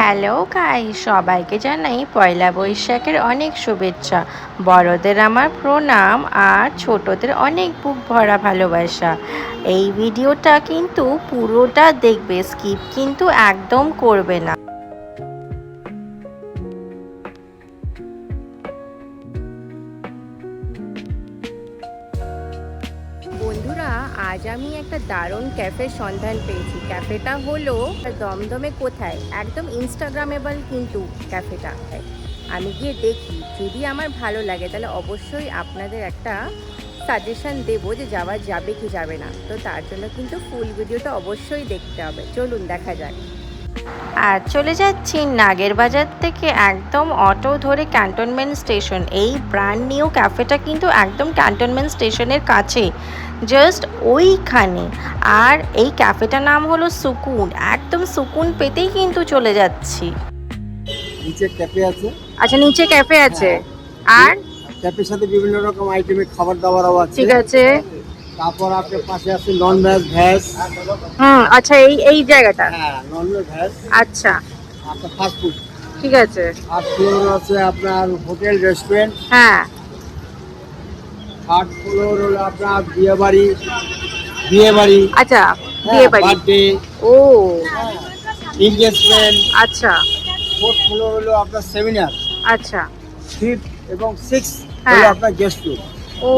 Hello guys, সবাইকে জানাই পয়লা বৈশাখের অনেক শুভেচ্ছা। বড়দের আমার প্রণাম আর ছোটদের অনেক বুক ভরা ভালোবাসা। এই ভিডিওটা কিন্তু পুরোটা দেখবে, স্কিপ কিন্তু একদম করবে না। বন্ধুরা, আজ আমি একটা দারুণ ক্যাফের সন্ধান পেয়েছি। ক্যাফেটা হলো দমদমে। কোথায়? একদম ইনস্টাগ্রামেবল কিন্তু ক্যাফেটা। আমি গিয়ে দেখি, যদি আমার ভালো লাগে তাহলে অবশ্যই আপনাদের একটা সাজেশন দেবো যে যাওয়া যাবে কি যাবে না। তো তার জন্য কিন্তু ফুল ভিডিওটা অবশ্যই দেখতে হবে। চলুন দেখা যাক। আর চলে যাচ্ছি নাগের বাজার থেকে একদম অটো ধরে ক্যান্টনমেন্ট স্টেশন। এই ব্র্যান্ড নিউ ক্যাফেটা কিন্তু একদম ক্যান্টনমেন্ট স্টেশনের কাছে, জাস্ট ওইখানে। আর এই ক্যাফেটার নাম হলো সুকুন। একদম সুকুন পেতেই কিন্তু চলে যাচ্ছি। নিচে ক্যাফে আছে। আচ্ছা, নিচে ক্যাফে আছে। আর ক্যাফের সাথে বিভিন্ন রকম আইটেমের খাবার দাবারও আছে। ঠিক আছে। তারপর আপনার পাশে আছে নন ভেজ, ভেজ। আচ্ছা, এই এই জায়গাটা। হ্যাঁ, নন ভেজ, ভেজ। আচ্ছা, আপনার ফাস্ট ফুড। ঠিক আছে। আর ফ্লোর আছে আপনার হোটেল, রেস্টুরেন্ট। হ্যাঁ। থার্ড ফ্লোর হলো আপনার বিয়ে বাড়ি, বিয়ে বাড়ি। আচ্ছা, বিয়ে বাড়ি। বার্থডে, ও এনগেজমেন্ট। আচ্ছা ফোর্থ ফ্লোর হলো আপনার সেমিনার। আচ্ছা। ফিফথ এবং সিক্স হ্যাঁ। হলো আপনার গেস্ট রুম। ও,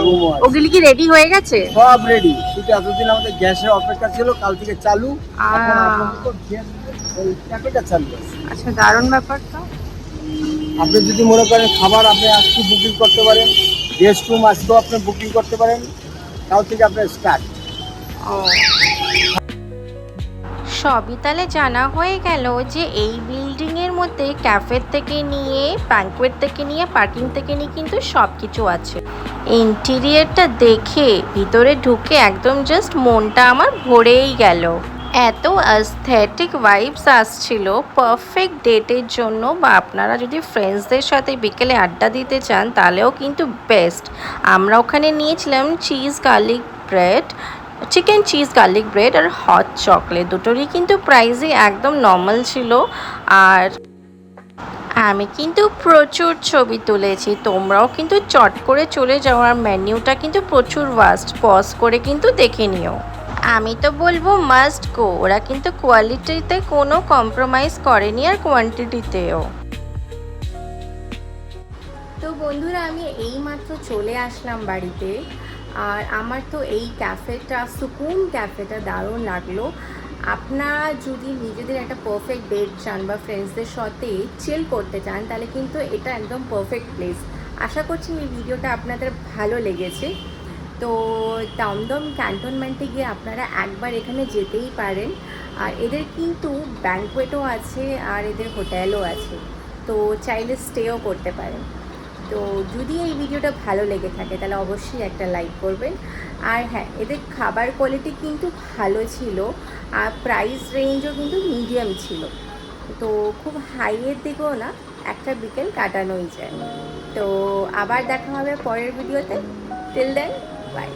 রুমও আছে। ওগুলি কি রেডি হয়ে গেছে? সব রেডি, শুধু এতদিন আমাদের গ্যাসের অপেক্ষা ছিল, কাল থেকে চালু। এখন আপাতত ওই ক্যাফেটা চালু আছে। আচ্ছা, দারুণ ব্যাপার তো। আপনি যদি মনে করেন খাবার আপনি আজকে বুকিং করতে পারেন, গেস্ট রুম আজকেও আপনি বুকিং করতে পারেন, কাল থেকে আপনার স্টার্ট। সবই তাহলে জানা হয়ে গেল যে এই বিল্ডিংয়ের মধ্যে ক্যাফের থেকে নিয়ে, ব্যাঙ্কোয়েট থেকে নিয়ে, পার্কিং থেকে নিয়ে কিন্তু সব কিছু আছে। ইন্টেরিয়রটা দেখে ভিতরে ঢুকে একদম জাস্ট মনটা আমার ভরেই গেল। এত অ্যাস্থেটিক ভাইবস আসছিল, পারফেক্ট ডেটের জন্য, বা আপনারা যদি ফ্রেন্ডসদের সাথে বিকেলে আড্ডা দিতে চান তাহলেও কিন্তু বেস্ট। আমরা ওখানে নিয়েছিলাম cheese garlic bread, chicken cheese garlic bread আর হট চকলেট। দুটোরই কিন্তু প্রাইসই একদম নর্মাল ছিল। আর আমি কিন্তু প্রচুর ছবি তুলেছি, তোমরাও কিন্তু চট করে চলে যাও। আর মেনিউটা কিন্তু প্রচুর ভাস্ট, পজ করে কিন্তু দেখে নিও। আমি তো বলবো মাস্ট গো। ওরা কিন্তু কোয়ালিটিতে কোনো কম্প্রোমাইজ করেনি, আর কোয়ান্টিটিতেও। তো বন্ধুরা, আমি এইমাত্র চলে আসলাম বাড়িতে। আর আমার তো এই ক্যাফেটা, সুকুন ক্যাফেটা দারুণ লাগলো। আপনারা যদি নিজেদের একটা পারফেক্ট ডেট চান বা ফ্রেন্ডসদের সাথে চিল করতে চান তাহলে কিন্তু এটা একদম পারফেক্ট প্লেস। আশা করছি এই ভিডিওটা আপনাদের ভালো লেগেছে। তো দমদম ক্যান্টনমেন্টে গিয়ে আপনারা একবার এখানে যেতেই পারেন। আর এদের কিন্তু ব্যাঙ্কোয়েটও আছে আর এদের হোটেলও আছে, তো চাইলে স্টেও করতে পারেন। তো যদি এই ভিডিওটা ভালো লেগে থাকে তাহলে অবশ্যই একটা লাইক করবেন। আর হ্যাঁ, এদের খাবার কোয়ালিটি কিন্তু ভালো ছিল, আর প্রাইস রেঞ্জও কিন্তু মিডিয়াম ছিল। তো খুব হাইয়ের দিকেও না, একটা বিকেল কাটানোই যায়। তো আবার দেখা হবে পরের ভিডিওতে। Till then, by.